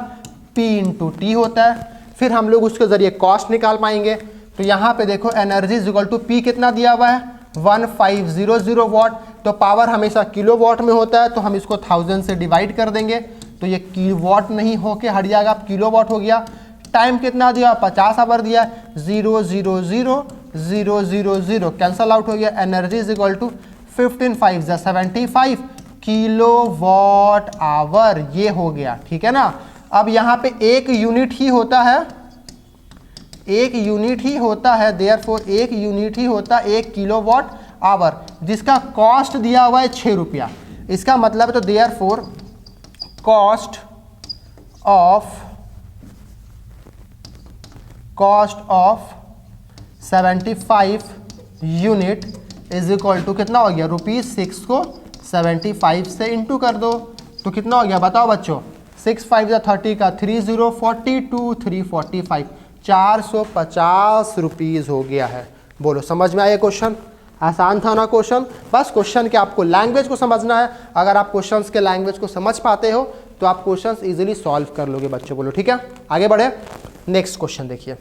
P × T होता है। फिर हम लोग उसके जरिए कॉस्ट निकाल पाएंगे। तो यहाँ पे देखो एनर्जी = P कितना दिया हुआ है, 1500 वाट। तो पावर हमेशा किलोवाट में होता है, तो हम इसको 1000 से डिवाइड कर देंगे। तो ये किलोवाट नहीं होके हट जाएगा, किलोवाट हो गया। टाइम कितना दिया, 50 आवर दिया, 0 0 0 0 0 0 कैंसल आउट हो गया। एनर्जी = 15 5 75 किलोवाट आवर, ये हो गया। ठीक है ना। अब यहाँ पे एक यूनिट ही होता है, एक यूनिट ही होता है, देयरफॉर एक यूनिट ही होता है 1 किलोवाट आवर, जिसका कॉस्ट दिया हुआ है 6 रुपया। इसका मतलब है तो देयरफॉर कॉस्ट ऑफ 75 यूनिट = कितना हो गया, ₹6 को 75 से इंटू कर दो तो कितना हो गया बताओ बच्चों, 6 5 30 का 30 42 345 450 रुपीज़ हो गया है। बोलो समझ में आया क्वेश्चन। आसान था ना क्वेश्चन। बस क्वेश्चन के आपको लैंग्वेज को समझना है। अगर आप क्वेश्चंस के लैंग्वेज को समझ पाते हो तो आप क्वेश्चंस इजीली सॉल्व कर लोगे बच्चों। बोलो ठीक है, आगे बढ़े। नेक्स्ट क्वेश्चन देखिए,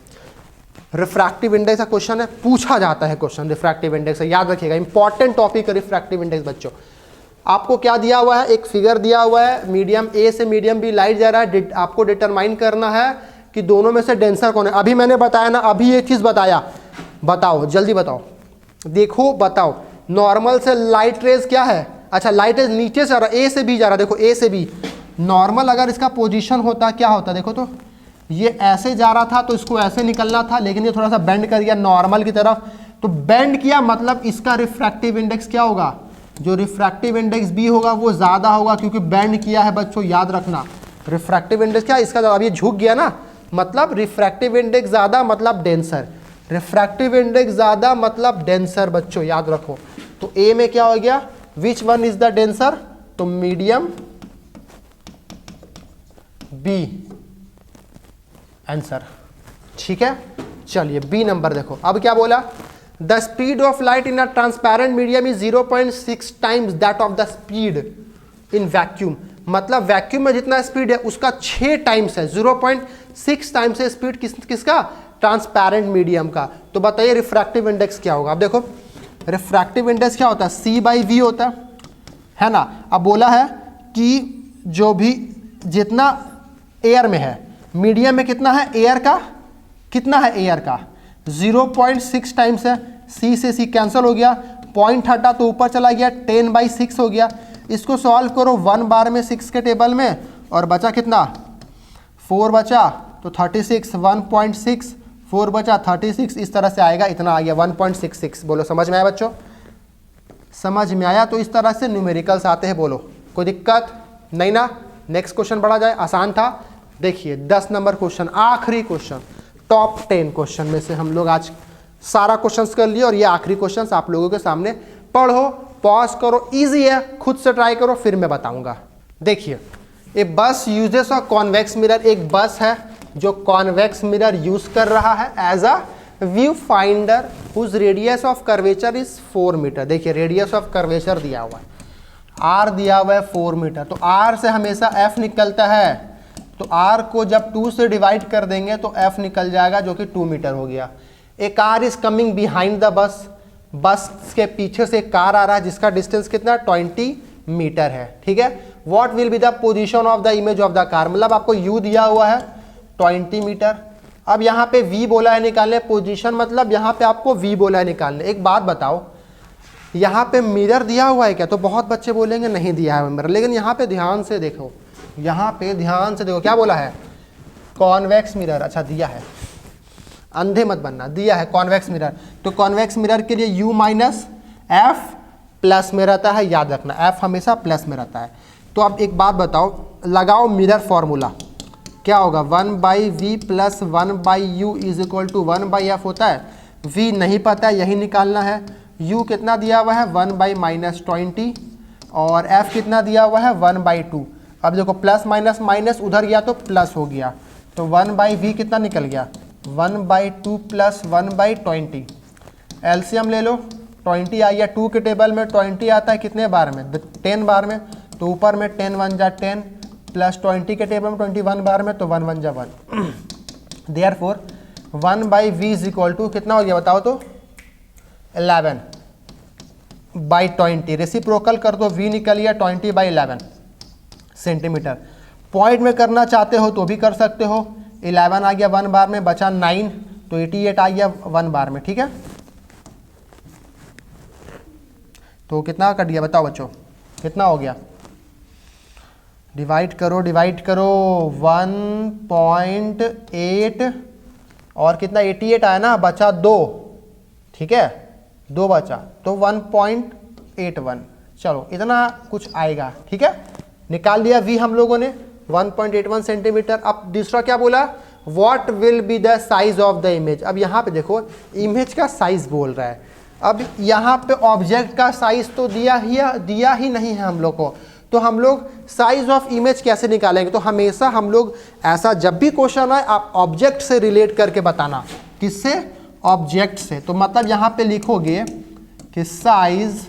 रिफ्रैक्टिव इंडेक्स का क्वेश्चन है, पूछा जाता है क्वेश्चन रिफ्रैक्टिव इंडेक्स से, याद रखिएगा इंपॉर्टेंट टॉपिक है रिफ्रैक्टिव इंडेक्स। बच्चों आपको क्या दिया हुआ है, एक फिगर दिया हुआ है, मीडियम ए से मीडियम बी लाइट जा रहा है। आपको डिटरमाइन करना है कि दोनों में से डेंसर कौन है। अभी मैंने बताया ना, अभी एक चीज़ बताया, बताओ जल्दी बताओ, देखो बताओ, नॉर्मल से लाइट रेज क्या है। अच्छा लाइट रेज नीचे से आ रहा है, ए से बी जा रहा है, देखो ए से बी। नॉर्मल अगर इसका पोजीशन होता क्या होता, देखो तो ये ऐसे जा रहा था तो इसको ऐसे निकलना था, लेकिन ये थोड़ा सा बेंड कर दिया नॉर्मल की तरफ। तो बेंड किया मतलब इसका रिफ्रैक्टिव इंडेक्स क्या होगा, जो रिफ्रैक्टिव इंडेक्स बी होगा वो ज़्यादा होगा, क्योंकि बेंड किया है बच्चों, याद रखना। रिफ्रैक्टिव इंडेक्स क्या, इसका अब ये झुक गया ना, मतलब रिफ्रैक्टिव इंडेक्स ज़्यादा मतलब डेंसर, रिफ्रैक्टिव इंडेक्स ज़्यादा मतलब डेंसर बच्चों, याद रखो। तो ए में क्या हो गया, which one is the denser, तो मीडियम बी आंसर। ठीक है, चलिए बी नंबर देखो। अब क्या बोला, the speed of light in a transparent medium is 0.6 times that of the speed in vacuum. मतलब वैक्यूम में जितना स्पीड है उसका 6 टाइम्स है, 0.6 टाइम्स है स्पीड किसका, ट्रांसपेरेंट मीडियम का। तो बताइए रिफ्रैक्टिव इंडेक्स क्या होगा। अब देखो रिफ्रैक्टिव इंडेक्स क्या होता है, C/V होता है ना। अब बोला है कि जो भी जितना एयर में है, मीडियम में कितना है एयर का, कितना है एयर का, 0.6 टाइम्स है। C से C कैंसिल हो गया, पॉइंट हटा तो ऊपर चला गया, 10/6 हो गया। इसको सॉल्व करो 1 बार में 6 के टेबल में, और बचा कितना, 4 बचा तो 36, 1.6 4 बचा 36, इस तरह से आएगा, इतना आ गया 1.66। बोलो समझ में आया बच्चों, समझ में आया। तो इस तरह से न्यूमेरिकल्स आते हैं। बोलो कोई दिक्कत नहीं ना। नेक्स्ट क्वेश्चन बढ़ा जाए, आसान था। देखिए 10 नंबर क्वेश्चन, आखिरी क्वेश्चन, टॉप 10 क्वेश्चन में से हम लोग आज सारा क्वेश्चंस कर लिए, और ये आखिरी क्वेश्चंस आप लोगों के सामने। पढ़ो, पॉज करो, इजी है, खुद से ट्राई करो, फिर मैं बताऊंगा। देखिए ए बस यूजेस अ कॉन्वेक्स मिरर, एक बस है जो कॉन्वेक्स मिरर यूज कर रहा है as a view finder whose radius of curvature is 4 metre. देखिए रेडियस ऑफ कर्वेचर दिया हुआ है, R दिया हुआ है 4 मीटर, तो R से हमेशा F निकलता है, तो R को जब 2 से डिवाइड कर देंगे तो F निकल जाएगा जो कि 2 मीटर हो गया। A car is coming behind the bus, bus के पीछे से एक कार आ रहा है जिसका डिस्टेंस कितना 20 मीटर है, ठीक है। What will be the position of the image of the car, मतलब आपको U दिया हुआ है 20 मीटर। अब यहाँ पे V बोला है निकालने, पोजीशन मतलब यहाँ पे आपको V बोला है निकालने। एक बात बताओ, यहाँ पे मिरर दिया हुआ है क्या? तो बहुत बच्चे बोलेंगे नहीं दिया है मिरर, लेकिन यहाँ पे ध्यान से देखो, यहाँ पे ध्यान से देखो क्या बोला है, कॉन्वेक्स मिरर। अच्छा दिया है, अंधे मत बनना, दिया है कॉन्वेक्स मिरर। तो कॉन्वेक्स मिरर के लिए U माइनस F प्लस में रहता है, याद रखना F हमेशा प्लस में रहता है। तो अब एक बात बताओ, लगाओ मिरर फॉर्मूला, क्या होगा 1/v plus 1/u is equal to 1/f होता है। v नहीं पता है, यही निकालना है। u कितना दिया हुआ है 1/-20 और f कितना दिया हुआ है 1/2। अब देखो प्लस माइनस माइनस उधर गया तो प्लस हो गया, तो 1/v कितना निकल गया 1/2 प्लस 1/20। एलसीएम ले लो, 20 आ गया, 2 के टेबल में 20 आता है कितने बार में 10 बार में, तो ऊपर में 10 1 जा 10 प्लस 20 के टेबल में 21 बार में, तो 1 1 जा 1। Therefore 1/v is equal to कितना हो गया बताओ तो 11/20। रेसिप्रोकल कर दो, v निकल गया 20/11 सेंटीमीटर। पॉइंट में करना चाहते हो तो भी कर सकते हो, 11 आ गया 1 बार में, बचा 9, तो 88 आ गया 1 बार में, ठीक है। तो कितना कट गया बताओ बच्चों, कितना हो गया, डिवाइड करो 1.8 और कितना 88 आया ना, बचा 2, ठीक है 2 बचा, तो 1.81। चलो इतना कुछ आएगा, ठीक है। निकाल लिया v हम लोगों ने 1.81 सेंटीमीटर। अब दूसरा क्या बोला, what will be the size of the image. अब यहाँ पे देखो इमेज का साइज बोल रहा है, अब यहाँ पे ऑब्जेक्ट का साइज तो दिया ही नहीं है हम लोग को, तो हम लोग साइज ऑफ इमेज कैसे निकालेंगे। तो हमेशा हम लोग ऐसा जब भी क्वेश्चन आए आप ऑब्जेक्ट से रिलेट करके बताना, किससे, ऑब्जेक्ट से। तो मतलब यहाँ पे लिखोगे कि size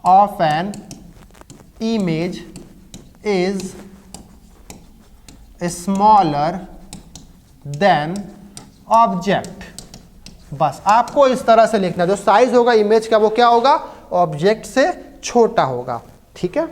of an image is smaller than object. बस आपको इस तरह से लिखना, जो साइज होगा इमेज का वो क्या होगा, ऑब्जेक्ट से छोटा होगा, ठीक है।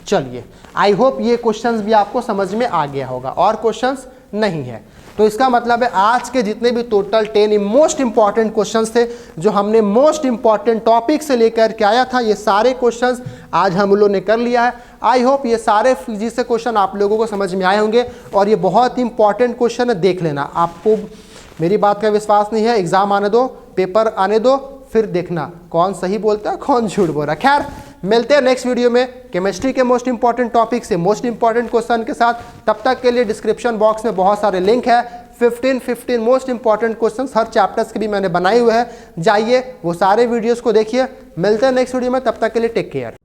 चलिए आई होप ये क्वेश्चंस भी आपको समझ में आ गया होगा, और क्वेश्चंस नहीं है। तो इसका मतलब है आज के जितने भी टोटल 10 मोस्ट इंपॉर्टेंट क्वेश्चंस थे जो हमने मोस्ट इंपॉर्टेंट टॉपिक से लेकर के आया था, ये सारे क्वेश्चंस आज हम लोगों ने कर लिया है। आई होप ये सारे फिजिक्स से क्वेश्चन आप लोगों को समझ में आए होंगे, और ये बहुत इंपॉर्टेंट क्वेश्चन है, देख लेना। आपको मेरी बात का विश्वास नहीं है, एग्जाम आने दो, पेपर आने दो, फिर देखना कौन सही बोलता है कौन झूठ बोल रहा है। खैर मिलते हैं नेक्स्ट वीडियो में केमिस्ट्री के मोस्ट इंपॉर्टेंट टॉपिक से मोस्ट इंपॉर्टेंट क्वेश्चन के साथ। तब तक के लिए डिस्क्रिप्शन बॉक्स में बहुत सारे लिंक है, 15 मोस्ट इंपॉर्टेंट क्वेश्चंस हर चैप्टर्स के भी मैंने बनाए हुए हैं, जाइए वो सारे वीडियोस को देखिए। मिलते हैं नेक्स्ट वीडियो में, तब तक के लिए टेक केयर।